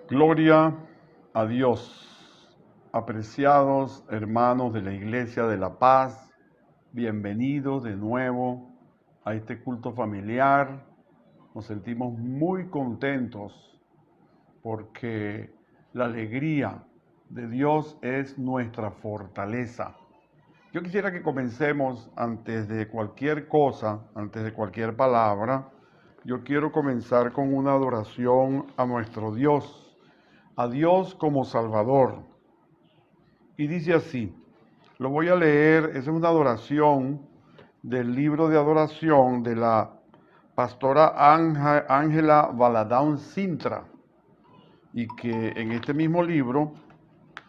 Gloria a Dios, apreciados hermanos de la Iglesia de la Paz, bienvenidos de nuevo a este culto familiar. Nos sentimos muy contentos porque la alegría de Dios es nuestra fortaleza. Yo quisiera que comencemos antes de cualquier cosa, antes de cualquier palabra. Yo quiero comenzar con una adoración a nuestro Dios, a Dios como Salvador. Y dice así, lo voy a leer, es una adoración del libro de adoración de la pastora Ángela Valadão Sintra, y que en este mismo libro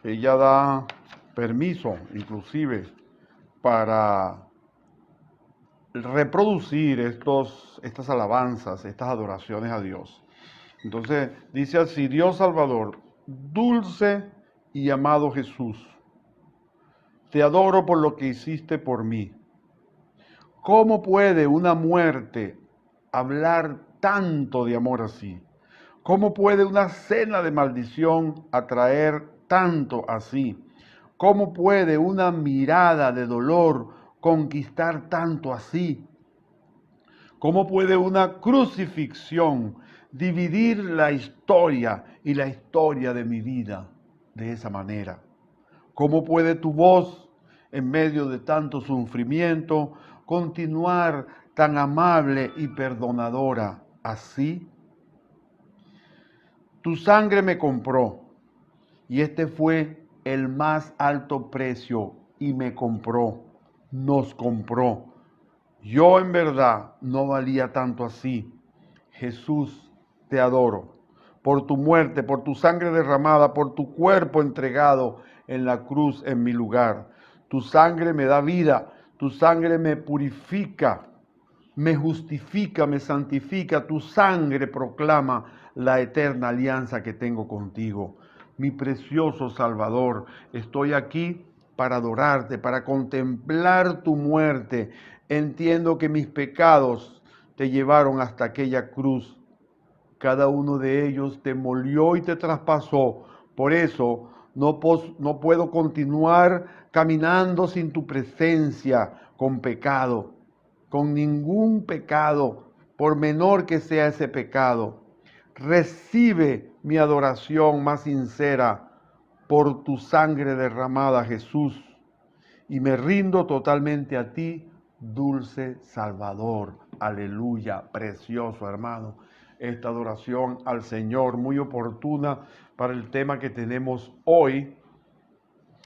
ella da permiso, inclusive, para reproducir estas alabanzas, estas adoraciones a Dios. Entonces dice así: Dios Salvador, dulce y amado Jesús, te adoro por lo que hiciste por mí. ¿Cómo puede una muerte hablar tanto de amor así? ¿Cómo puede una cena de maldición atraer tanto así? ¿Cómo puede una mirada de dolor conquistar tanto así? ¿Cómo puede una crucifixión dividir la historia y la historia de mi vida de esa manera? ¿Cómo puede tu voz, en medio de tanto sufrimiento, continuar tan amable y perdonadora así? Tu sangre me compró, y este fue el más alto precio, y me compró, nos compró. Yo en verdad no valía tanto así. Jesús, te adoro por tu muerte, por tu sangre derramada, por tu cuerpo entregado en la cruz en mi lugar. Tu sangre me da vida, tu sangre me purifica, me justifica, me santifica. Tu sangre proclama la eterna alianza que tengo contigo. Mi precioso Salvador, estoy aquí para adorarte, para contemplar tu muerte. Entiendo que mis pecados te llevaron hasta aquella cruz. Cada uno de ellos te molió y te traspasó. Por eso no puedo continuar caminando sin tu presencia, con pecado, con ningún pecado, por menor que sea ese pecado. Recibe mi adoración más sincera por tu sangre derramada, Jesús, y me rindo totalmente a ti, dulce Salvador. Aleluya, precioso hermano. Esta adoración al Señor, muy oportuna para el tema que tenemos hoy.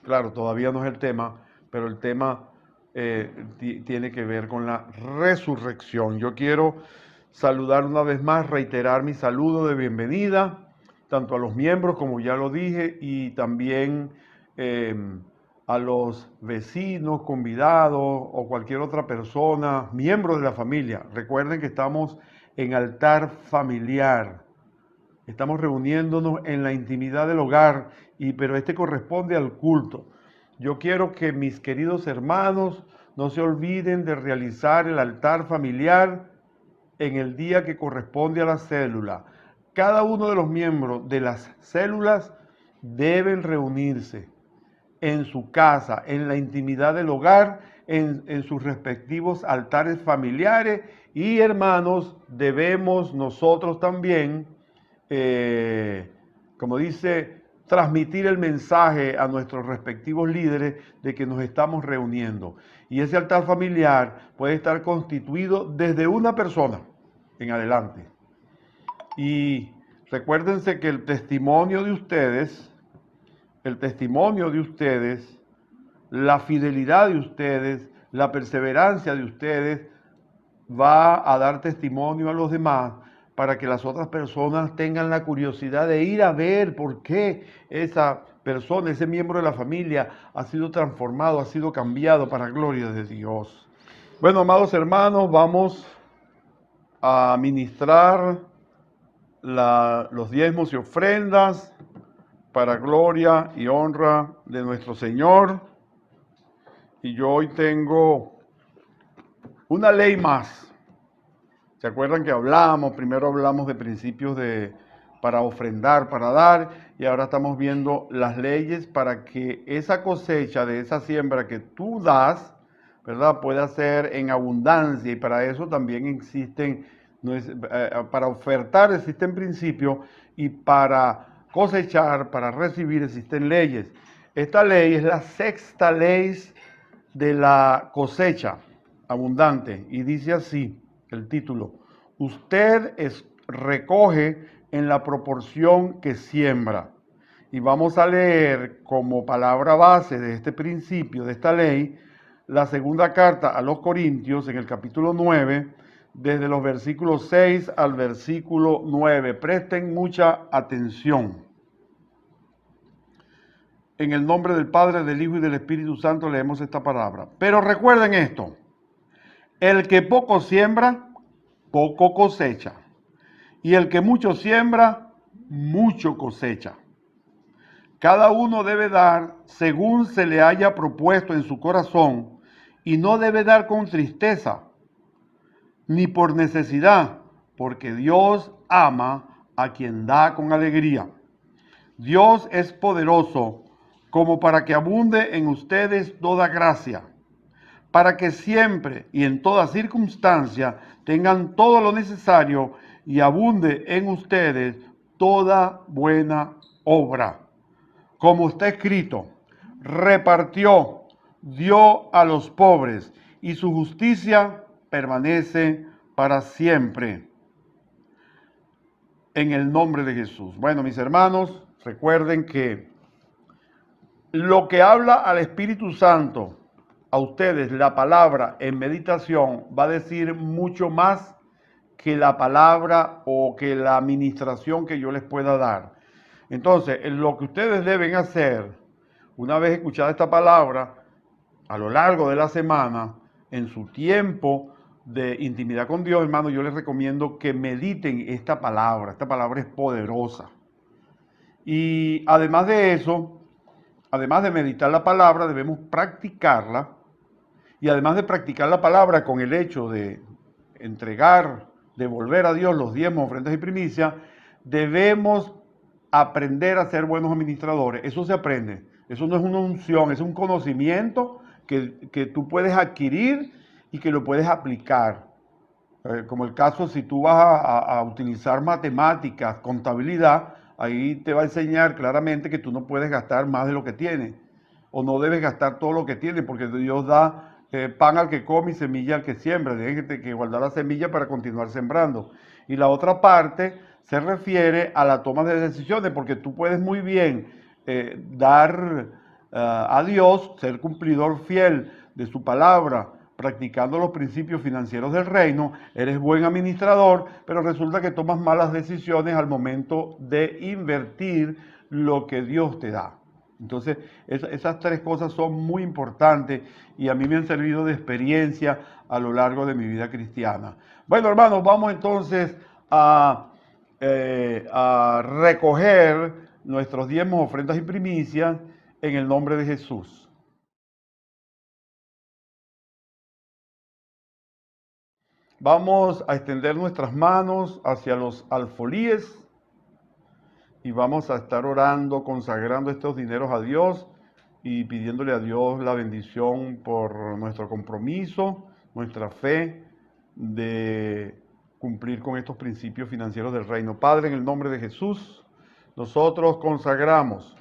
Claro, todavía no es el tema, pero el tema tiene que ver con la resurrección. Yo quiero saludar una vez más, reiterar mi saludo de bienvenida, tanto a los miembros, como ya lo dije, y también a los vecinos, convidados o cualquier otra persona, miembros de la familia. Recuerden que estamos en altar familiar. Estamos reuniéndonos en la intimidad del hogar, pero este corresponde al culto. Yo quiero que mis queridos hermanos no se olviden de realizar el altar familiar en el día que corresponde a la célula. Cada uno de los miembros de las células deben reunirse en su casa, en la intimidad del hogar, en sus respectivos altares familiares. Y hermanos, debemos nosotros también, como dice, transmitir el mensaje a nuestros respectivos líderes de que nos estamos reuniendo. Y ese altar familiar puede estar constituido desde una persona en adelante. Y recuérdense que el testimonio de ustedes, la fidelidad de ustedes, la perseverancia de ustedes va a dar testimonio a los demás para que las otras personas tengan la curiosidad de ir a ver por qué esa persona, ese miembro de la familia ha sido transformado, ha sido cambiado para gloria de Dios. Bueno, amados hermanos, vamos a ministrar los diezmos y ofrendas para gloria y honra de nuestro Señor. Y yo hoy tengo una ley más. ¿Se acuerdan que primero hablamos de principios para ofrendar, para dar, y ahora estamos viendo las leyes para que esa cosecha de esa siembra que tú das, ¿verdad?, pueda ser en abundancia, y para eso también existen, para ofertar existen principios, y para cosechar, para recibir existen leyes. Esta ley es la sexta ley de la cosecha abundante, y dice así el título: usted recoge en la proporción que siembra. Y vamos a leer como palabra base de este principio, de esta ley, la segunda carta a los Corintios en el capítulo 9, desde los versículos 6 al versículo 9. Presten mucha atención. En el nombre del Padre, del Hijo y del Espíritu Santo leemos esta palabra. Pero recuerden esto: el que poco siembra, poco cosecha. Y el que mucho siembra, mucho cosecha. Cada uno debe dar según se le haya propuesto en su corazón, y no debe dar con tristeza, ni por necesidad, porque Dios ama a quien da con alegría. Dios es poderoso como para que abunde en ustedes toda gracia, para que siempre y en toda circunstancia tengan todo lo necesario y abunde en ustedes toda buena obra. Como está escrito: repartió, dio a los pobres, y su justicia permanece para siempre. En el nombre de Jesús. Bueno, mis hermanos, recuerden que lo que habla al Espíritu Santo a ustedes, la palabra en meditación, va a decir mucho más que la palabra o que la administración que yo les pueda dar. Entonces, lo que ustedes deben hacer, una vez escuchada esta palabra, a lo largo de la semana, en su tiempo de intimidad con Dios, hermano, yo les recomiendo que mediten esta palabra. Esta palabra es poderosa. Y además de eso, además de meditar la palabra, debemos practicarla. Y además de practicar la palabra con el hecho de entregar, devolver a Dios los diezmos, ofrendas y primicias, debemos aprender a ser buenos administradores. Eso se aprende. Eso no es una unción, es un conocimiento que tú puedes adquirir y que lo puedes aplicar. Como el caso, si tú vas a utilizar matemáticas, contabilidad, ahí te va a enseñar claramente que tú no puedes gastar más de lo que tienes, o no debes gastar todo lo que tienes, porque Dios da pan al que come y semilla al que siembra. Tienes que guardar la semilla para continuar sembrando. Y la otra parte se refiere a la toma de decisiones, porque tú puedes muy bien dar a Dios, ser cumplidor fiel de su palabra, practicando los principios financieros del reino, eres buen administrador, pero resulta que tomas malas decisiones al momento de invertir lo que Dios te da. Entonces, esas tres cosas son muy importantes y a mí me han servido de experiencia a lo largo de mi vida cristiana. Bueno, hermanos, vamos entonces a recoger nuestros diezmos, ofrendas y primicias en el nombre de Jesús. Vamos a extender nuestras manos hacia los alfolíes y vamos a estar orando, consagrando estos dineros a Dios y pidiéndole a Dios la bendición por nuestro compromiso, nuestra fe de cumplir con estos principios financieros del reino. Padre, en el nombre de Jesús, nosotros consagramos,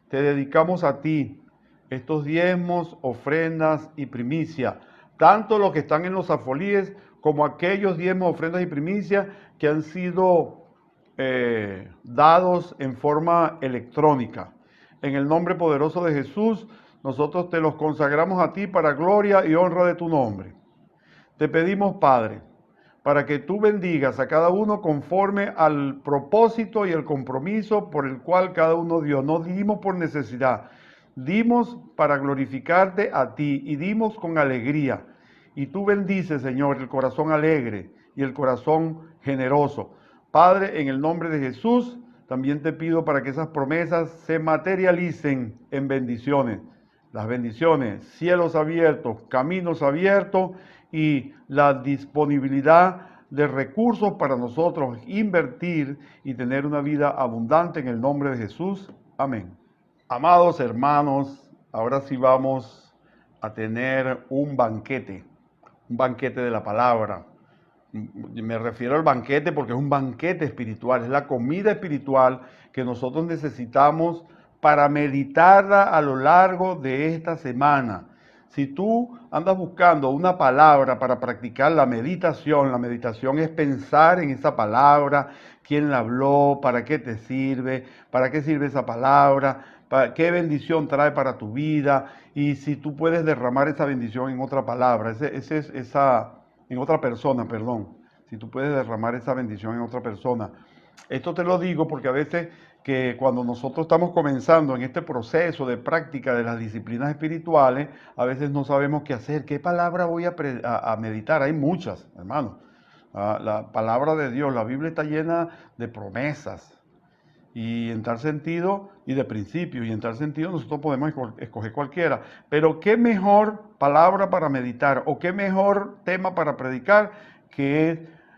te dedicamos a ti estos diezmos, ofrendas y primicias, tanto los que están en los alfolíes como aquellos diezmos, ofrendas y primicias que han sido dados en forma electrónica. En el nombre poderoso de Jesús, nosotros te los consagramos a ti para gloria y honra de tu nombre. Te pedimos, Padre, para que tú bendigas a cada uno conforme al propósito y el compromiso por el cual cada uno dio. No dimos por necesidad, dimos para glorificarte a ti y dimos con alegría. Y tú bendices, Señor, el corazón alegre y el corazón generoso. Padre, en el nombre de Jesús, también te pido para que esas promesas se materialicen en bendiciones. Las bendiciones, cielos abiertos, caminos abiertos y la disponibilidad de recursos para nosotros invertir y tener una vida abundante en el nombre de Jesús. Amén. Amados hermanos, ahora sí vamos a tener un banquete de la palabra. Me refiero al banquete porque es un banquete espiritual, es la comida espiritual que nosotros necesitamos para meditarla a lo largo de esta semana. Si tú andas buscando una palabra para practicar la meditación es pensar en esa palabra, quién la habló, para qué te sirve, para qué sirve esa palabra, qué bendición trae para tu vida y si tú puedes derramar esa bendición en otra palabra, en otra persona, perdón. Si tú puedes derramar esa bendición en otra persona. Esto te lo digo porque a veces que cuando nosotros estamos comenzando en este proceso de práctica de las disciplinas espirituales, a veces no sabemos qué hacer. ¿Qué palabra voy a meditar? Hay muchas, hermano. La palabra de Dios, la Biblia está llena de promesas. Y en tal sentido, y de principios, y en tal sentido nosotros podemos escoger cualquiera. Pero qué mejor palabra para meditar o qué mejor tema para predicar que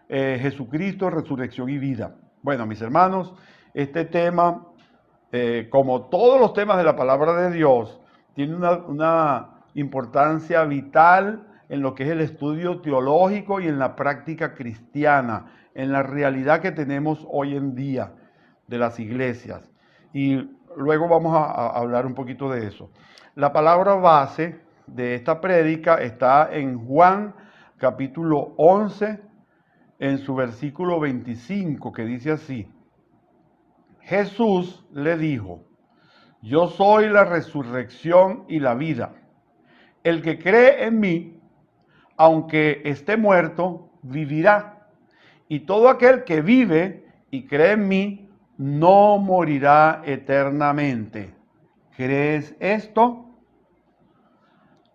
es Jesucristo, resurrección y vida. Bueno, mis hermanos, este tema, como todos los temas de la palabra de Dios, tiene una importancia vital en lo que es el estudio teológico y en la práctica cristiana, en la realidad que tenemos hoy en día de las iglesias. Y luego vamos a hablar un poquito de eso. La palabra base de esta prédica está en Juan capítulo 11, en su versículo 25, que dice así: Jesús le dijo: yo soy la resurrección y la vida. El que cree en mí, aunque esté muerto, vivirá. Y todo aquel que vive y cree en mí, no morirá eternamente. ¿Crees esto?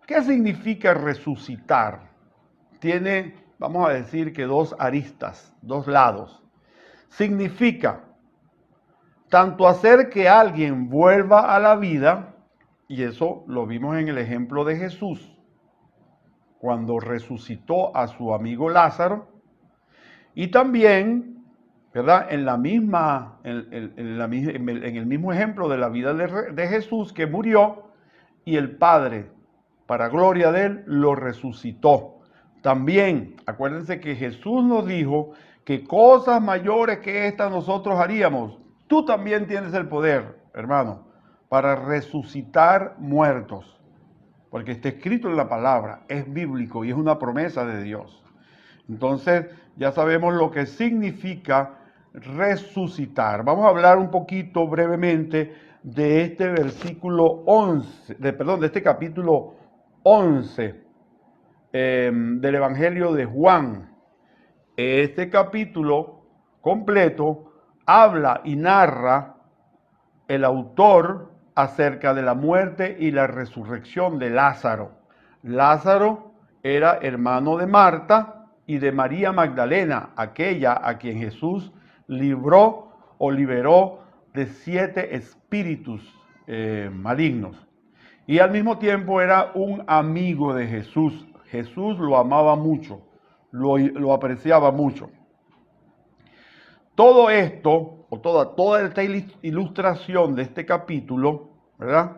¿Qué significa resucitar? Tiene, vamos a decir que dos aristas, dos lados. Significa tanto hacer que alguien vuelva a la vida, y eso lo vimos en el ejemplo de Jesús, cuando resucitó a su amigo Lázaro, y también, ¿verdad? En el mismo ejemplo de la vida de Jesús, que murió y el Padre, para gloria de él, lo resucitó. También, acuérdense que Jesús nos dijo que cosas mayores que estas nosotros haríamos. Tú también tienes el poder, hermano, para resucitar muertos. Porque está escrito en la palabra, es bíblico y es una promesa de Dios. Entonces, ya sabemos lo que significa resucitar. Vamos a hablar un poquito brevemente de este versículo 11, de este capítulo 11 del Evangelio de Juan. Este capítulo completo habla y narra el autor acerca de la muerte y la resurrección de Lázaro. Lázaro era hermano de Marta y de María Magdalena, aquella a quien Jesús libró o liberó de 7 espíritus malignos. Y al mismo tiempo era un amigo de Jesús. Jesús lo amaba mucho, lo apreciaba mucho. Todo esto, o toda esta ilustración de este capítulo, ¿verdad?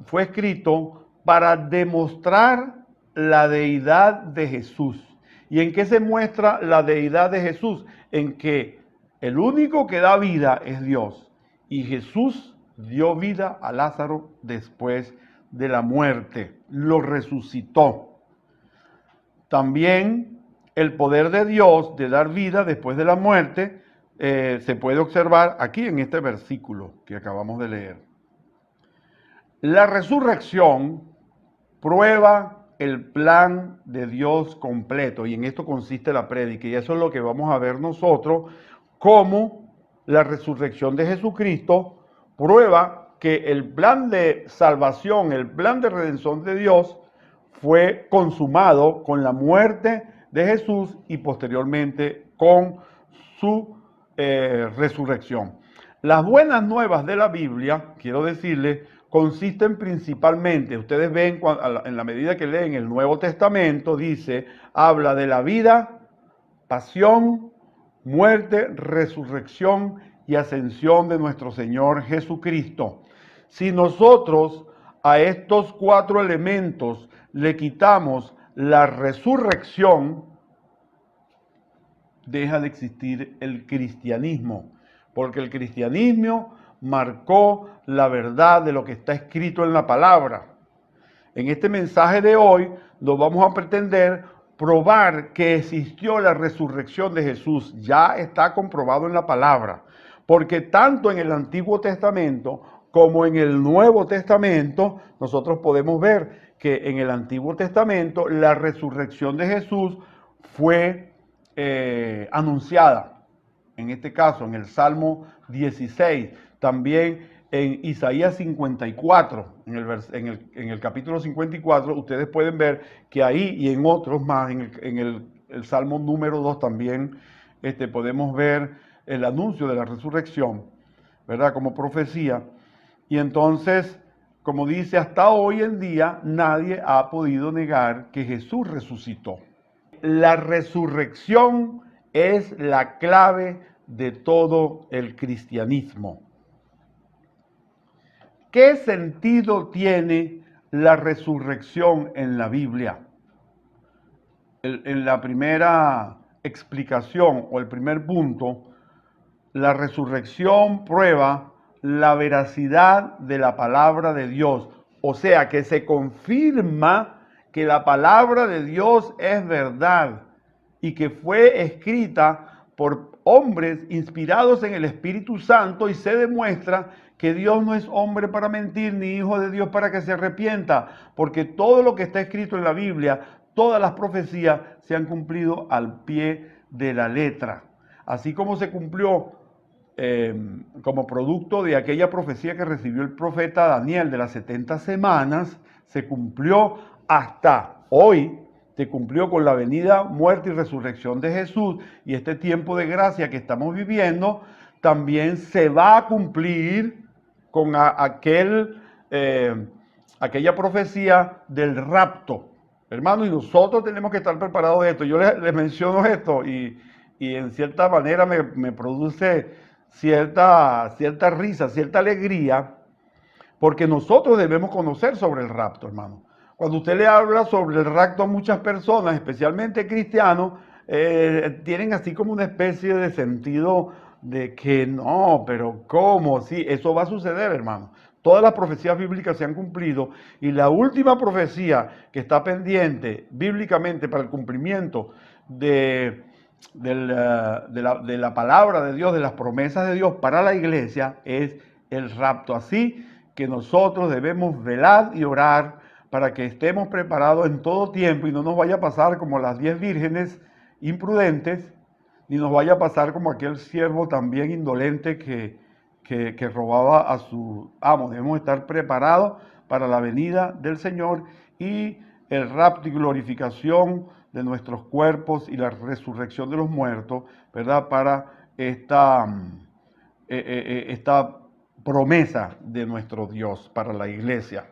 Fue escrito para demostrar la deidad de Jesús. ¿Y en qué se muestra la deidad de Jesús? En que el único que da vida es Dios. Y Jesús dio vida a Lázaro después de la muerte. Lo resucitó. También el poder de Dios de dar vida después de la muerte se puede observar aquí en este versículo que acabamos de leer. La resurrección prueba el plan de Dios completo, y en esto consiste la prédica, y eso es lo que vamos a ver nosotros, cómo la resurrección de Jesucristo prueba que el plan de salvación, el plan de redención de Dios fue consumado con la muerte de Jesús y posteriormente con su resurrección. Las buenas nuevas de la Biblia, quiero decirles, consisten principalmente, ustedes ven en la medida que leen el Nuevo Testamento, habla de la vida, pasión, muerte, resurrección y ascensión de nuestro Señor Jesucristo. Si nosotros a estos 4 elementos le quitamos la resurrección, deja de existir el cristianismo, porque el cristianismo marcó la verdad de lo que está escrito en la palabra. En este mensaje de hoy nos vamos a pretender probar que existió la resurrección de Jesús. Ya está comprobado en la palabra, porque tanto en el Antiguo Testamento como en el Nuevo Testamento nosotros podemos ver que en el Antiguo Testamento la resurrección de Jesús fue anunciada. En este caso, en el Salmo 16, también en Isaías 54, en el capítulo 54, ustedes pueden ver que ahí y en otros más, en el Salmo número 2 también podemos ver el anuncio de la resurrección, ¿verdad? Como profecía. Y entonces, como dice, hasta hoy en día nadie ha podido negar que Jesús resucitó. La resurrección es la clave de todo el cristianismo. ¿Qué sentido tiene la resurrección en la Biblia? En la primera explicación o el primer punto, la resurrección prueba la veracidad de la palabra de Dios. O sea, que se confirma que la palabra de Dios es verdad y que fue escrita por hombres inspirados en el Espíritu Santo, y se demuestra que Dios no es hombre para mentir, ni hijo de Dios para que se arrepienta, porque todo lo que está escrito en la Biblia, todas las profecías se han cumplido al pie de la letra. Así como se cumplió como producto de aquella profecía que recibió el profeta Daniel de las 70 semanas, se cumplió hasta hoy, se cumplió con la venida, muerte y resurrección de Jesús, y este tiempo de gracia que estamos viviendo también se va a cumplir con aquella profecía del rapto. Hermano, y nosotros tenemos que estar preparados de esto. Yo les menciono esto y en cierta manera me produce cierta risa, cierta alegría, porque nosotros debemos conocer sobre el rapto, hermano. Cuando usted le habla sobre el rapto a muchas personas, especialmente cristianos, tienen así como una especie de sentido de que no, pero ¿cómo? Sí, eso va a suceder, hermano. Todas las profecías bíblicas se han cumplido, y la última profecía que está pendiente bíblicamente para el cumplimiento de la palabra de Dios, de las promesas de Dios para la iglesia, es el rapto. Así que nosotros debemos velar y orar para que estemos preparados en todo tiempo y no nos vaya a pasar como las 10 vírgenes imprudentes, ni nos vaya a pasar como aquel siervo también indolente que robaba a su amo. Debemos estar preparados para la venida del Señor y el rapto y glorificación de nuestros cuerpos y la resurrección de los muertos, ¿verdad? Para esta promesa de nuestro Dios para la iglesia.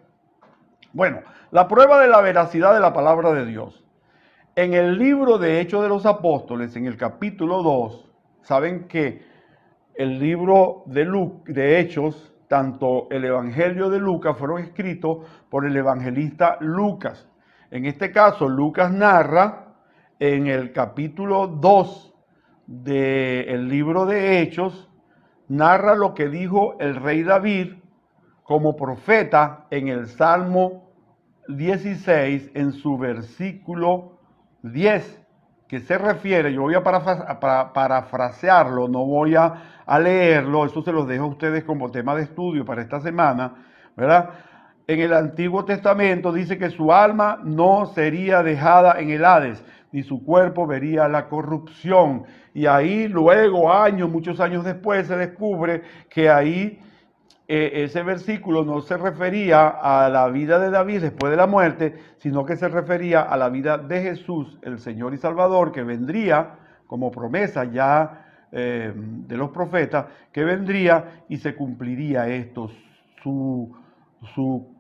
Bueno, la prueba de la veracidad de la palabra de Dios. En el libro de Hechos de los Apóstoles, en el capítulo 2, saben que el libro de Hechos, tanto el Evangelio de Lucas, fueron escritos por el evangelista Lucas. En este caso, Lucas narra en el capítulo 2 del libro de Hechos, narra lo que dijo el rey David como profeta en el Salmo 16, en su versículo 10, que se refiere, yo voy a parafrasearlo, no voy a leerlo, eso se los dejo a ustedes como tema de estudio para esta semana, ¿verdad? En el Antiguo Testamento dice que su alma no sería dejada en el Hades, ni su cuerpo vería la corrupción. Y ahí luego, muchos años después, se descubre que ahí ese versículo no se refería a la vida de David después de la muerte, sino que se refería a la vida de Jesús, el Señor y Salvador, que vendría como promesa ya de los profetas, que vendría y se cumpliría esto. Su Su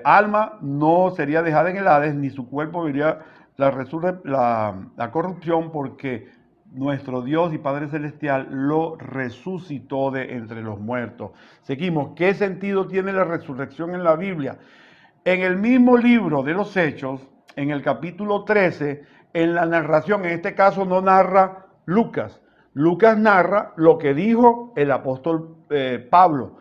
alma no sería dejada en el Hades, ni su cuerpo vería la corrupción, porque nuestro Dios y Padre Celestial lo resucitó de entre los muertos. Seguimos. ¿Qué sentido tiene la resurrección en la Biblia? En el mismo libro de los Hechos, en el capítulo 13, en la narración, en este caso no narra Lucas. Lucas narra lo que dijo el apóstol Pablo.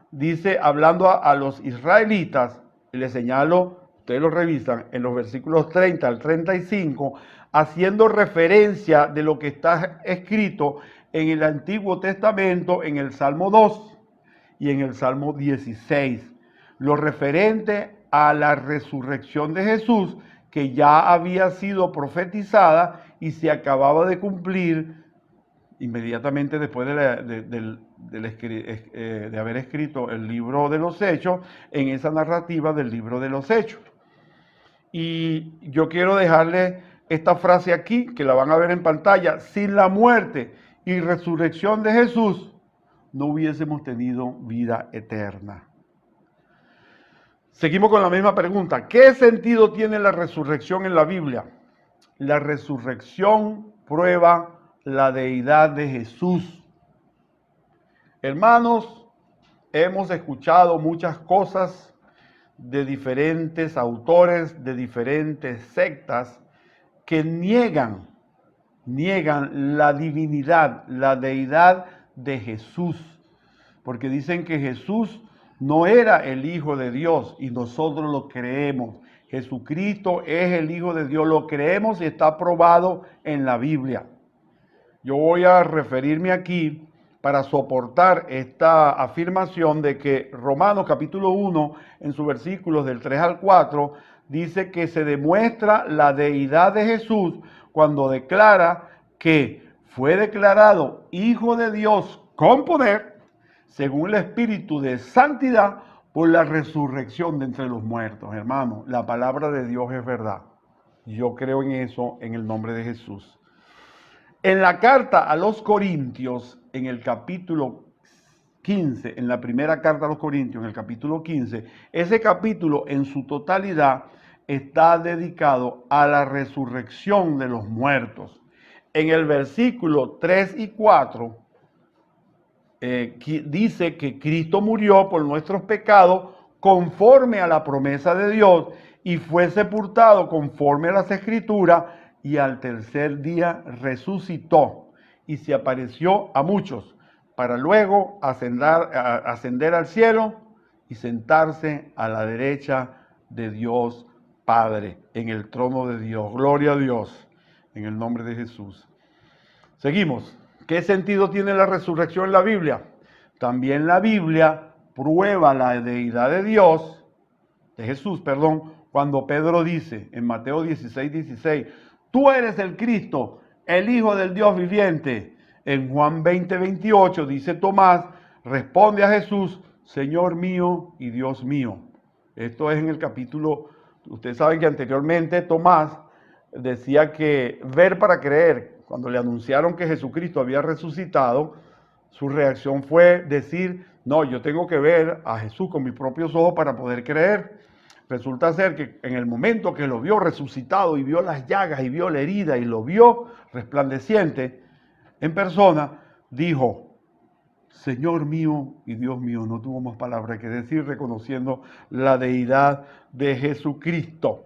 Dice, hablando a los israelitas, le señalo, ustedes lo revisan, en los versículos 30 al 35, haciendo referencia de lo que está escrito en el Antiguo Testamento, en el Salmo 2 y en el Salmo 16, lo referente a la resurrección de Jesús, que ya había sido profetizada y se acababa de cumplir inmediatamente después de haber escrito el libro de los Hechos, en esa narrativa del libro de los Hechos. Y yo quiero dejarle esta frase aquí, que la van a ver en pantalla: sin la muerte y resurrección de Jesús, no hubiésemos tenido vida eterna. Seguimos con la misma pregunta. ¿Qué sentido tiene la resurrección en la Biblia? La resurrección prueba la deidad de Jesús. Hermanos, hemos escuchado muchas cosas de diferentes autores, de diferentes sectas, que niegan la divinidad, la deidad de Jesús, porque dicen que Jesús no era el Hijo de Dios y nosotros lo creemos. Jesucristo es el Hijo de Dios, lo creemos y está probado en la Biblia. Yo voy a referirme aquí para soportar esta afirmación de que Romanos capítulo 1, en sus versículos del 3 al 4, dice que se demuestra la deidad de Jesús cuando declara que fue declarado Hijo de Dios con poder, según el Espíritu de santidad, por la resurrección de entre los muertos. Hermano, la palabra de Dios es verdad. Yo creo en eso en el nombre de Jesús. En la carta a los Corintios, en el capítulo 15, en la primera carta a los Corintios, en el capítulo 15, ese capítulo en su totalidad está dedicado a la resurrección de los muertos. En el versículo 3 y 4, dice que Cristo murió por nuestros pecados conforme a la promesa de Dios y fue sepultado conforme a las Escrituras, y al tercer día resucitó y se apareció a muchos para luego ascender al cielo y sentarse a la derecha de Dios Padre, en el trono de Dios. Gloria a Dios, en el nombre de Jesús. Seguimos. ¿Qué sentido tiene la resurrección en la Biblia? También la Biblia prueba la deidad de Dios, de Jesús, cuando Pedro dice en Mateo 16:16, tú eres el Cristo, el Hijo del Dios viviente. En Juan 20:28 dice Tomás, responde a Jesús, Señor mío y Dios mío. Esto es en el capítulo, ustedes saben que anteriormente Tomás decía que ver para creer. Cuando le anunciaron que Jesucristo había resucitado, su reacción fue decir, no, yo tengo que ver a Jesús con mis propios ojos para poder creer. Resulta ser que en el momento que lo vio resucitado y vio las llagas y vio la herida y lo vio resplandeciente en persona, dijo, Señor mío y Dios mío. No tuvo más palabras que decir, reconociendo la deidad de Jesucristo.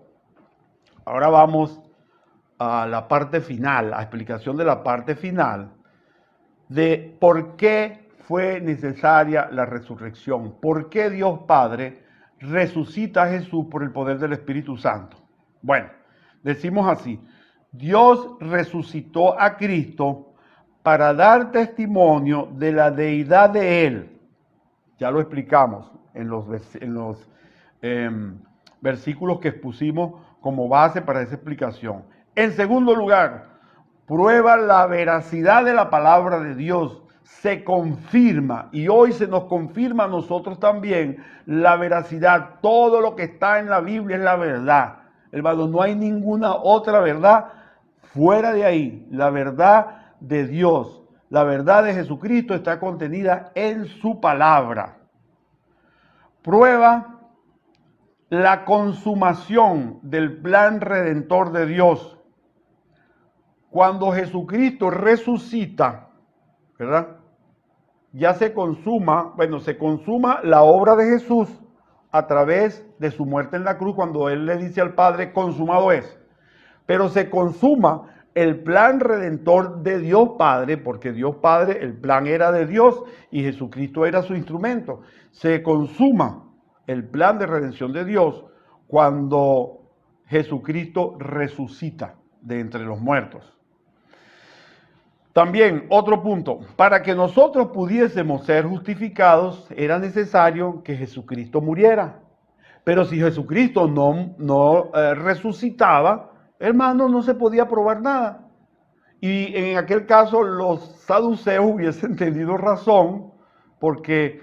Ahora vamos a la parte final, a explicación de la parte final de por qué fue necesaria la resurrección, por qué Dios Padre resucita a Jesús por el poder del Espíritu Santo. Bueno, decimos así, Dios resucitó a Cristo para dar testimonio de la deidad de Él. Ya lo explicamos en los versículos que expusimos como base para esa explicación. En segundo lugar, prueba la veracidad de la palabra de Dios, se confirma, y hoy se nos confirma a nosotros también la veracidad. Todo lo que está en la Biblia es la verdad. Hermano, no hay ninguna otra verdad fuera de ahí. La verdad de Dios, la verdad de Jesucristo está contenida en su palabra. Prueba la consumación del plan redentor de Dios. Cuando Jesucristo resucita, ¿verdad? Ya se consuma la obra de Jesús a través de su muerte en la cruz, cuando Él le dice al Padre, consumado es. Pero se consuma el plan redentor de Dios Padre, porque Dios Padre, el plan era de Dios y Jesucristo era su instrumento. Se consuma el plan de redención de Dios cuando Jesucristo resucita de entre los muertos. También, otro punto, para que nosotros pudiésemos ser justificados, era necesario que Jesucristo muriera. Pero si Jesucristo no resucitaba, hermano, no se podía probar nada. Y en aquel caso los saduceos hubiesen tenido razón, porque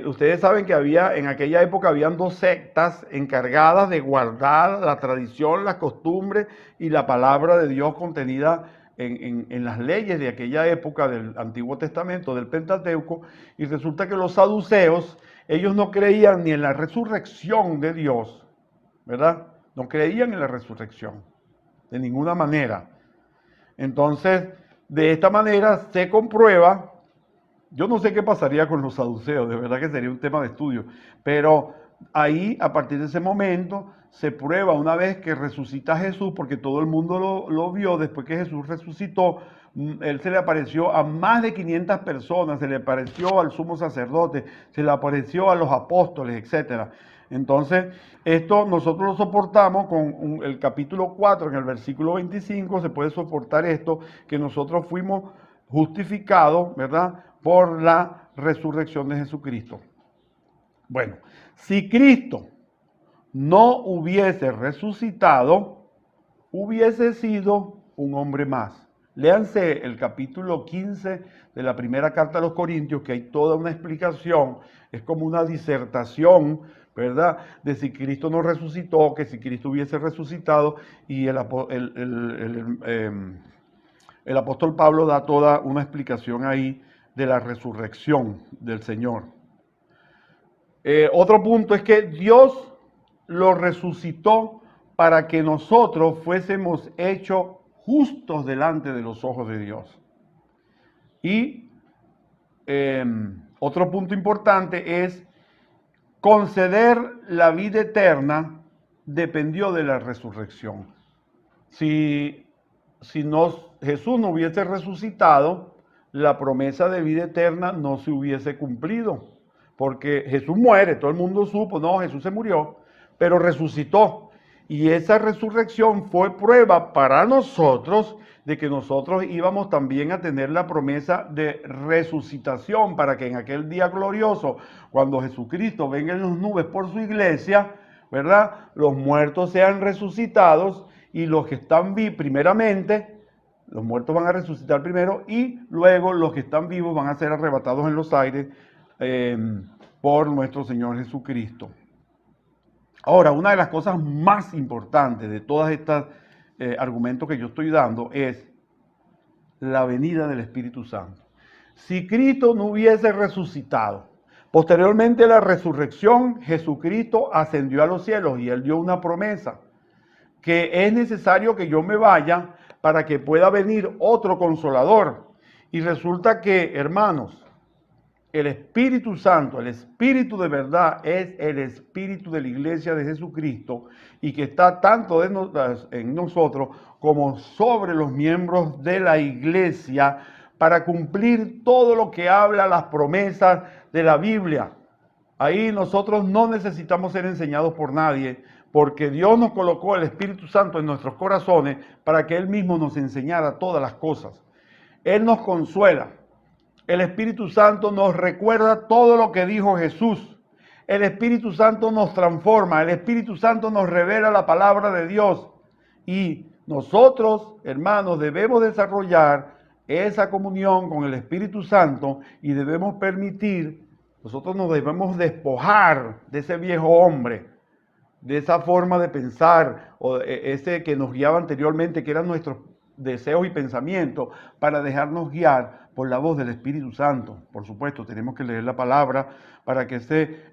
ustedes saben que en aquella época habían dos sectas encargadas de guardar la tradición, las costumbres y la palabra de Dios contenida en las leyes de aquella época del Antiguo Testamento, del Pentateuco, y resulta que los saduceos, ellos no creían ni en la resurrección de Dios, ¿verdad? No creían en la resurrección, de ninguna manera. Entonces, de esta manera se comprueba, yo no sé qué pasaría con los saduceos, de verdad que sería un tema de estudio, pero ahí, a partir de ese momento, se prueba una vez que resucita Jesús, porque todo el mundo lo vio, después que Jesús resucitó, Él se le apareció a más de 500 personas, se le apareció al sumo sacerdote, se le apareció a los apóstoles, etc. Entonces, esto nosotros lo soportamos con el capítulo 4, en el versículo 25, se puede soportar esto, que nosotros fuimos justificados, ¿verdad?, por la resurrección de Jesucristo. Bueno, si Cristo no hubiese resucitado, hubiese sido un hombre más. Léanse el capítulo 15 de la primera carta a los Corintios, que hay toda una explicación, es como una disertación, ¿verdad?, de si Cristo no resucitó, que si Cristo hubiese resucitado, y el apóstol Pablo da toda una explicación ahí de la resurrección del Señor. Otro punto es que Dios lo resucitó para que nosotros fuésemos hechos justos delante de los ojos de Dios. Y otro punto importante es conceder la vida eterna dependió de la resurrección. Si Jesús no hubiese resucitado, la promesa de vida eterna no se hubiese cumplido. Porque Jesús muere, todo el mundo supo, no, Jesús se murió, pero resucitó. Y esa resurrección fue prueba para nosotros de que nosotros íbamos también a tener la promesa de resucitación, para que en aquel día glorioso, cuando Jesucristo venga en las nubes por su iglesia, ¿verdad?, los muertos sean resucitados y los que están vivos, primeramente, los muertos van a resucitar primero y luego los que están vivos van a ser arrebatados en los aires por nuestro Señor Jesucristo. Ahora, una de las cosas más importantes de todos estos argumentos que yo estoy dando es la venida del Espíritu Santo. Si Cristo no hubiese resucitado, posteriormente a la resurrección, Jesucristo ascendió a los cielos y Él dio una promesa, que es necesario que yo me vaya para que pueda venir otro consolador. Y resulta que, hermanos, el Espíritu Santo, el Espíritu de verdad, es el Espíritu de la Iglesia de Jesucristo y que está tanto en nosotros como sobre los miembros de la Iglesia para cumplir todo lo que habla las promesas de la Biblia. Ahí nosotros no necesitamos ser enseñados por nadie, porque Dios nos colocó el Espíritu Santo en nuestros corazones para que Él mismo nos enseñara todas las cosas. Él nos consuela. El Espíritu Santo nos recuerda todo lo que dijo Jesús. El Espíritu Santo nos transforma. El Espíritu Santo nos revela la palabra de Dios. Y nosotros, hermanos, debemos desarrollar esa comunión con el Espíritu Santo y debemos permitir, nosotros nos debemos despojar de ese viejo hombre, de esa forma de pensar, o ese que nos guiaba anteriormente, que eran nuestros deseos y pensamientos para dejarnos guiar por la voz del Espíritu Santo. Por supuesto, tenemos que leer la palabra para que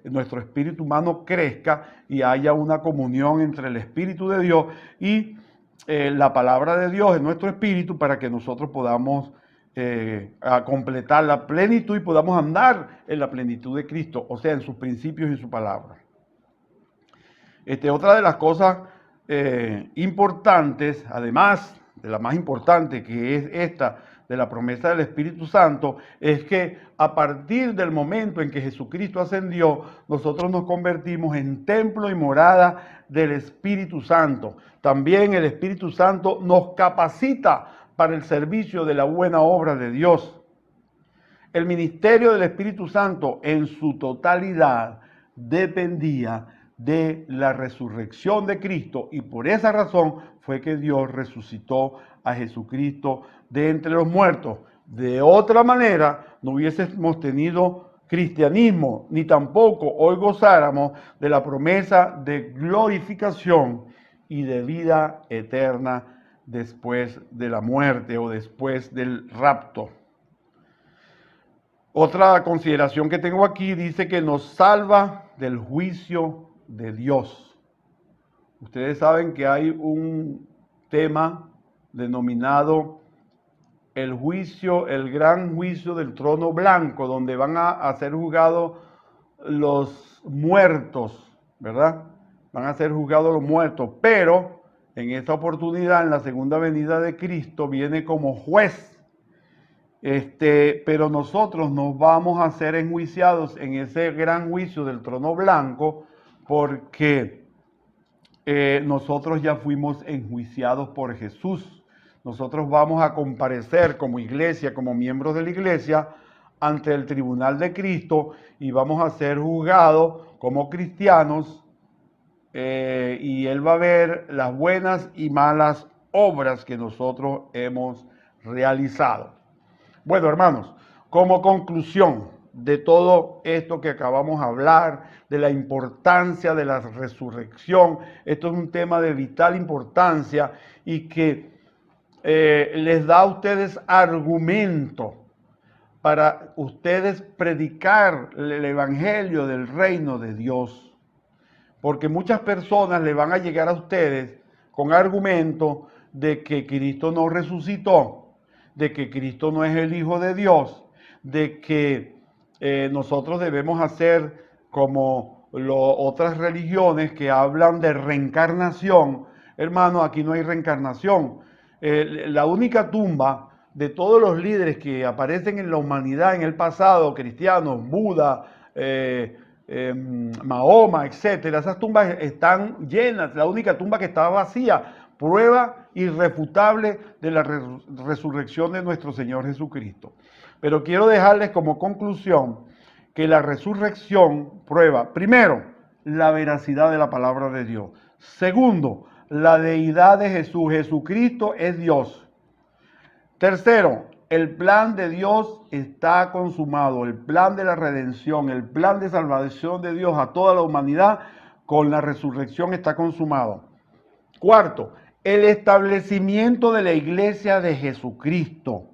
nuestro espíritu humano crezca y haya una comunión entre el Espíritu de Dios y la palabra de Dios en nuestro espíritu, para que nosotros podamos a completar la plenitud y podamos andar en la plenitud de Cristo, o sea, en sus principios y en su palabra. Otra de las cosas importantes, además de la más importante, que es esta de la promesa del Espíritu Santo, es que a partir del momento en que Jesucristo ascendió, nosotros nos convertimos en templo y morada del Espíritu Santo. También el Espíritu Santo nos capacita para el servicio de la buena obra de Dios. El ministerio del Espíritu Santo en su totalidad dependía de la resurrección de Cristo, y por esa razón fue que Dios resucitó a Jesucristo de entre los muertos. De otra manera, no hubiésemos tenido cristianismo, ni tampoco hoy gozáramos de la promesa de glorificación y de vida eterna después de la muerte o después del rapto. Otra consideración que tengo aquí dice que nos salva del juicio de Dios. Ustedes saben que hay un tema denominado el juicio, el gran juicio del trono blanco, donde van a ser juzgados los muertos, ¿verdad? Van a ser juzgados los muertos, pero en esta oportunidad, en la segunda venida de Cristo, viene como juez. Pero nosotros nos vamos a ser enjuiciados en ese gran juicio del trono blanco, porque nosotros ya fuimos enjuiciados por Jesús. Nosotros vamos a comparecer como iglesia, como miembros de la iglesia, ante el tribunal de Cristo, y vamos a ser juzgados como cristianos, y Él va a ver las buenas y malas obras que nosotros hemos realizado. Bueno, hermanos, como conclusión de todo esto que acabamos de hablar, de la importancia de la resurrección, esto es un tema de vital importancia y que les da a ustedes argumento para ustedes predicar el evangelio del reino de Dios. Porque muchas personas le van a llegar a ustedes con argumento de que Cristo no resucitó, de que Cristo no es el Hijo de Dios, de que nosotros debemos hacer como otras religiones que hablan de reencarnación. Hermano, aquí no hay reencarnación. La única tumba de todos los líderes que aparecen en la humanidad en el pasado, cristianos, Buda, Mahoma, etcétera, esas tumbas están llenas. La única tumba que estaba vacía, prueba irrefutable de la resurrección de nuestro Señor Jesucristo. Pero quiero dejarles como conclusión que la resurrección prueba, primero, la veracidad de la palabra de Dios. Segundo, la deidad de Jesús. Jesucristo es Dios. Tercero, el plan de Dios está consumado. El plan de la redención, el plan de salvación de Dios a toda la humanidad con la resurrección está consumado. Cuarto, el establecimiento de la iglesia de Jesucristo.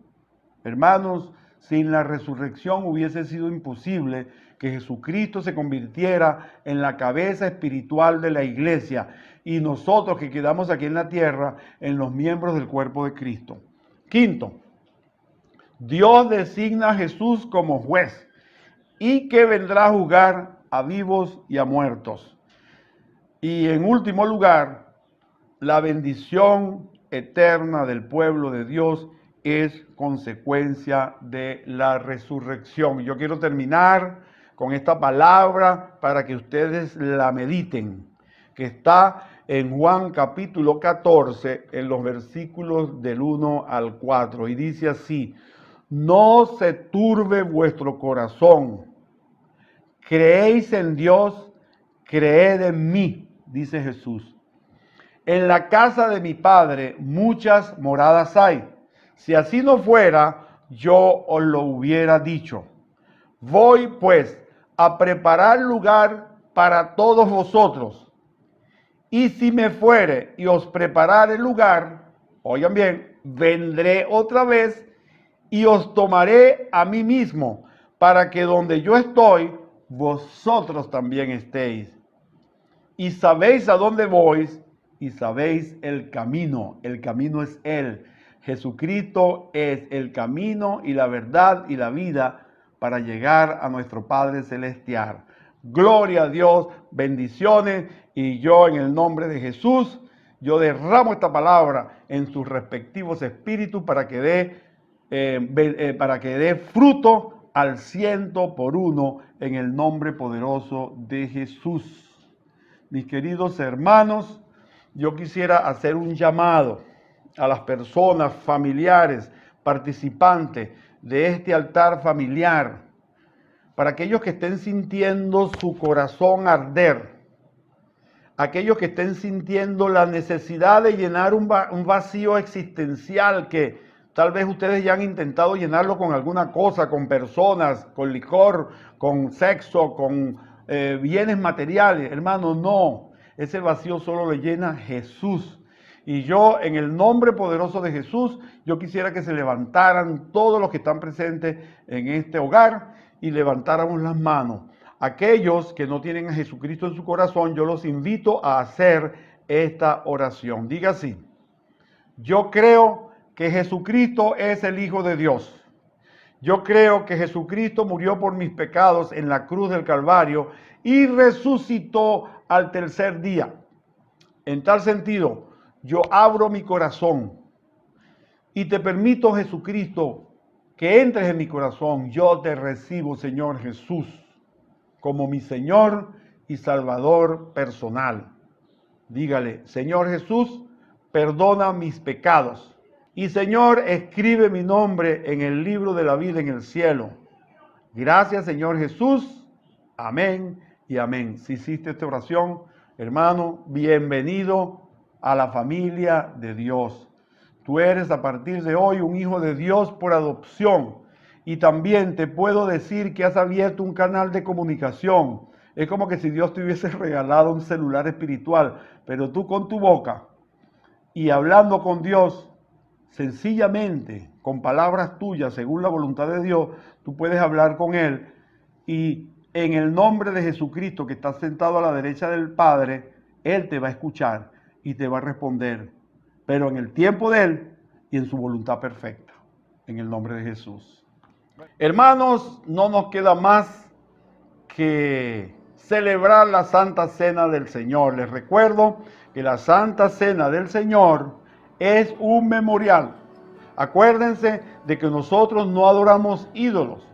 Hermanos, sin la resurrección hubiese sido imposible que Jesucristo se convirtiera en la cabeza espiritual de la iglesia y nosotros que quedamos aquí en la tierra en los miembros del cuerpo de Cristo. Quinto, Dios designa a Jesús como juez y que vendrá a juzgar a vivos y a muertos. Y en último lugar, la bendición eterna del pueblo de Dios es consecuencia de la resurrección. Yo quiero terminar con esta palabra para que ustedes la mediten, que está en Juan capítulo 14, en los versículos del 1 al 4, y dice así: no se turbe vuestro corazón, creéis en Dios, creed en mí, dice Jesús. En la casa de mi Padre muchas moradas hay. Si así no fuera, yo os lo hubiera dicho. Voy pues a preparar lugar para todos vosotros. Y si me fuere y os preparare lugar, oigan bien, vendré otra vez y os tomaré a mí mismo, para que donde yo estoy, vosotros también estéis. Y sabéis a dónde voy, y sabéis el camino. El camino es Él. Jesucristo es el camino y la verdad y la vida para llegar a nuestro Padre Celestial. Gloria a Dios, bendiciones, y yo en el nombre de Jesús, yo derramo esta palabra en sus respectivos espíritus para que dé fruto al 100 por 1 en el nombre poderoso de Jesús. Mis queridos hermanos, yo quisiera hacer un llamado a las personas familiares, participantes de este altar familiar, para aquellos que estén sintiendo su corazón arder, aquellos que estén sintiendo la necesidad de llenar un vacío existencial que tal vez ustedes ya han intentado llenarlo con alguna cosa, con personas, con licor, con sexo, con bienes materiales. Hermano, no, ese vacío solo le llena Jesús. Y yo, en el nombre poderoso de Jesús, yo quisiera que se levantaran todos los que están presentes en este hogar y levantáramos las manos. Aquellos que no tienen a Jesucristo en su corazón, yo los invito a hacer esta oración. Diga así: yo creo que Jesucristo es el Hijo de Dios. Yo creo que Jesucristo murió por mis pecados en la cruz del Calvario y resucitó al tercer día. En tal sentido, yo abro mi corazón y te permito, Jesucristo, que entres en mi corazón. Yo te recibo, Señor Jesús, como mi Señor y Salvador personal. Dígale: Señor Jesús, perdona mis pecados. Y Señor, escribe mi nombre en el libro de la vida en el cielo. Gracias, Señor Jesús. Amén y amén. Si hiciste esta oración, hermano, bienvenido a la familia de Dios. Tú eres a partir de hoy un hijo de Dios por adopción. Y también te puedo decir que has abierto un canal de comunicación. Es como que si Dios te hubiese regalado un celular espiritual, pero tú con tu boca y hablando con Dios, sencillamente, con palabras tuyas, según la voluntad de Dios, tú puedes hablar con Él, y en el nombre de Jesucristo, que está sentado a la derecha del Padre, Él te va a escuchar y te va a responder, pero en el tiempo de Él y en su voluntad perfecta, en el nombre de Jesús. Hermanos, no nos queda más que celebrar la Santa Cena del Señor. Les recuerdo que la Santa Cena del Señor es un memorial. Acuérdense de que nosotros no adoramos ídolos,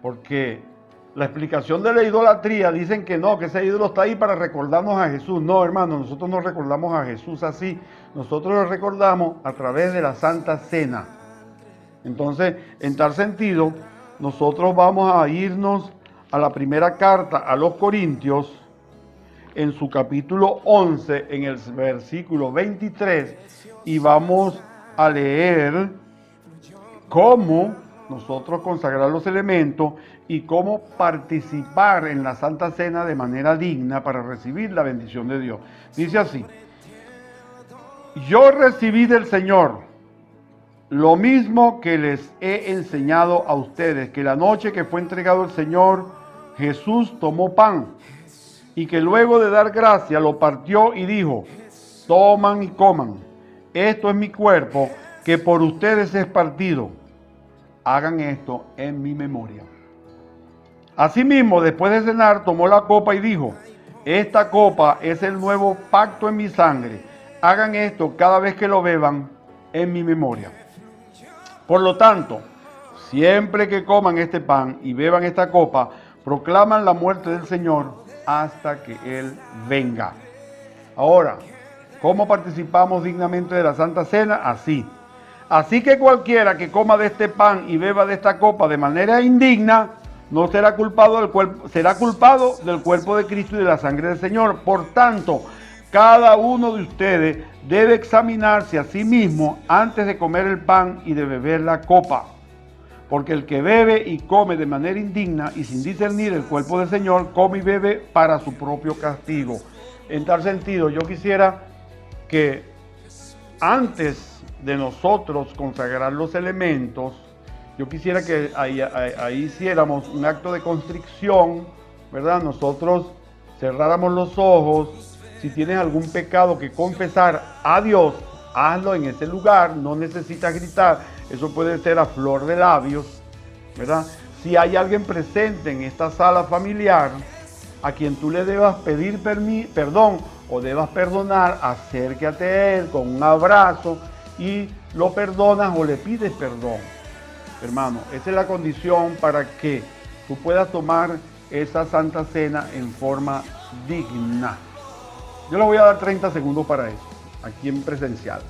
porque la explicación de la idolatría dicen que no, que ese ídolo está ahí para recordarnos a Jesús. No, hermano, nosotros no recordamos a Jesús así. Nosotros lo recordamos a través de la Santa Cena. Entonces, en tal sentido, nosotros vamos a irnos a la primera carta a los Corintios, en su capítulo 11, en el versículo 23, y vamos a leer cómo nosotros consagrar los elementos y cómo participar en la Santa Cena de manera digna para recibir la bendición de Dios. Dice así: yo recibí del Señor lo mismo que les he enseñado a ustedes, que la noche que fue entregado el Señor, Jesús tomó pan, y que luego de dar gracia lo partió y dijo: toman y coman, esto es mi cuerpo que por ustedes es partido. Hagan esto en mi memoria. Asimismo, después de cenar, tomó la copa y dijo: esta copa es el nuevo pacto en mi sangre. Hagan esto cada vez que lo beban en mi memoria. Por lo tanto, siempre que coman este pan y beban esta copa, proclaman la muerte del Señor hasta que Él venga. Ahora, ¿cómo participamos dignamente de la Santa Cena? Así que cualquiera que coma de este pan y beba de esta copa de manera indigna, no será culpado será culpado del cuerpo de Cristo y de la sangre del Señor. Por tanto, cada uno de ustedes debe examinarse a sí mismo antes de comer el pan y de beber la copa. Porque el que bebe y come de manera indigna y sin discernir el cuerpo del Señor, come y bebe para su propio castigo. En tal sentido, yo quisiera que antes de nosotros consagrar los elementos, yo quisiera que ahí hiciéramos un acto de constricción, ¿verdad? Nosotros cerráramos los ojos. Si tienes algún pecado que confesar a Dios, hazlo en ese lugar, no necesitas gritar, eso puede ser a flor de labios, ¿verdad? Si hay alguien presente en esta sala familiar a quien tú le debas pedir perdón o debas perdonar, acércate a él con un abrazo y lo perdonas o le pides perdón. Hermano, esa es la condición para que tú puedas tomar esa Santa Cena en forma digna. Yo le voy a dar 30 segundos para eso, aquí en presencial.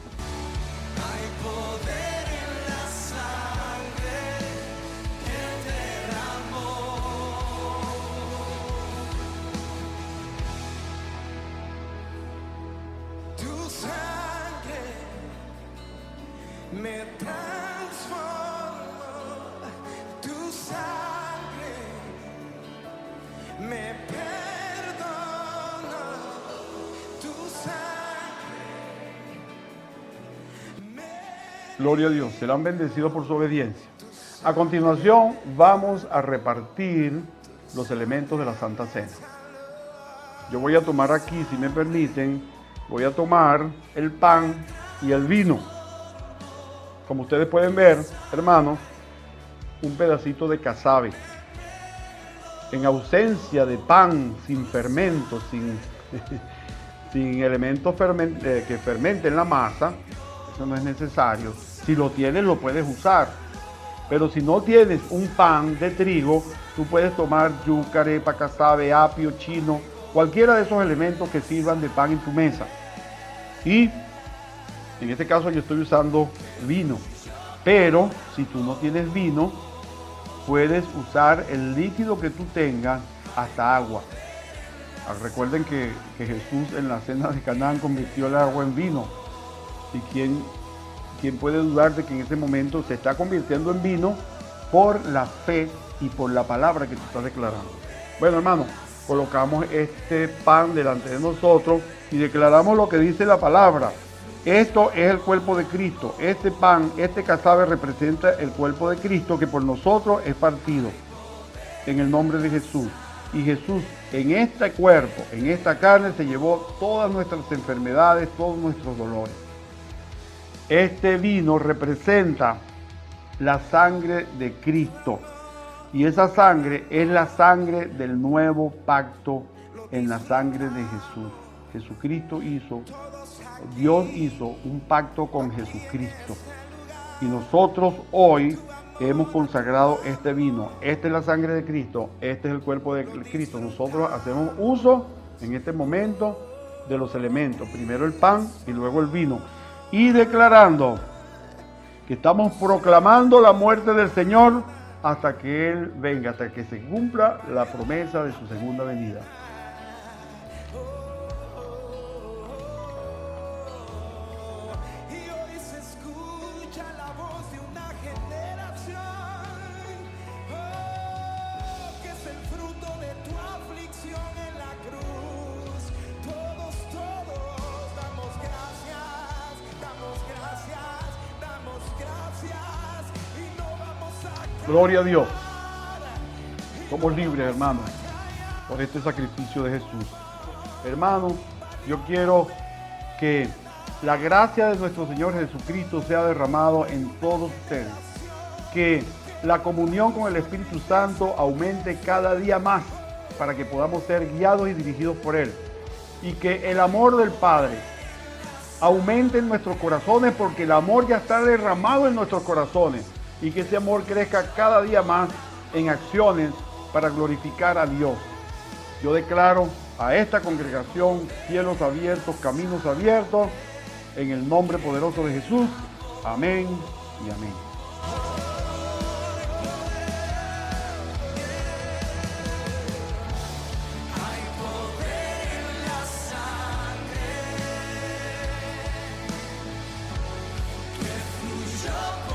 Tu sangre me transformó, tu sangre me perdonó, tu sangre me... Gloria a Dios, serán bendecidos por su obediencia. A continuación vamos a repartir los elementos de la Santa Cena. Yo voy a tomar aquí, si me permiten, voy a tomar el pan y el vino. Como ustedes pueden ver, hermanos, un pedacito de casabe. En ausencia de pan, sin fermento, sin elementos que fermenten la masa, eso no es necesario. Si lo tienes, lo puedes usar. Pero si no tienes un pan de trigo, tú puedes tomar yuca, arepa, casabe, apio, chino, cualquiera de esos elementos que sirvan de pan en tu mesa. Y en este caso yo estoy usando vino. Pero si tú no tienes vino, puedes usar el líquido que tú tengas, hasta agua. Recuerden que Jesús en la cena de Canaán convirtió el agua en vino. ¿Y quién puede dudar de que en ese momento se está convirtiendo en vino por la fe y por la palabra que tú estás declarando? Bueno, hermano, colocamos este pan delante de nosotros y declaramos lo que dice la palabra. Esto es el cuerpo de Cristo. Este pan, este casabe representa el cuerpo de Cristo que por nosotros es partido en el nombre de Jesús. Y Jesús en este cuerpo, en esta carne, se llevó todas nuestras enfermedades, todos nuestros dolores. Este vino representa la sangre de Cristo. Y esa sangre es la sangre del nuevo pacto en la sangre de Jesús. Dios hizo un pacto con Jesucristo. Y nosotros hoy hemos consagrado este vino. Esta es la sangre de Cristo, este es el cuerpo de Cristo. Nosotros hacemos uso en este momento de los elementos. Primero el pan y luego el vino. Y declarando que estamos proclamando la muerte del Señor hasta que Él venga, hasta que se cumpla la promesa de su segunda venida. Y hoy se escucha la voz de una generación, que es el fruto de tu aflicción en la cruz. Todos damos gracias, y no vamos a... Gloria a Dios. Somos libres, hermanos, por este sacrificio de Jesús. Hermanos, yo quiero que la gracia de nuestro Señor Jesucristo sea derramado en todos ustedes. Que la comunión con el Espíritu Santo aumente cada día más para que podamos ser guiados y dirigidos por Él. Y que el amor del Padre aumente en nuestros corazones, porque el amor ya está derramado en nuestros corazones. Y que ese amor crezca cada día más en acciones para glorificar a Dios. Yo declaro a esta congregación cielos abiertos, caminos abiertos, en el nombre poderoso de Jesús. Amén y amén. Fluyó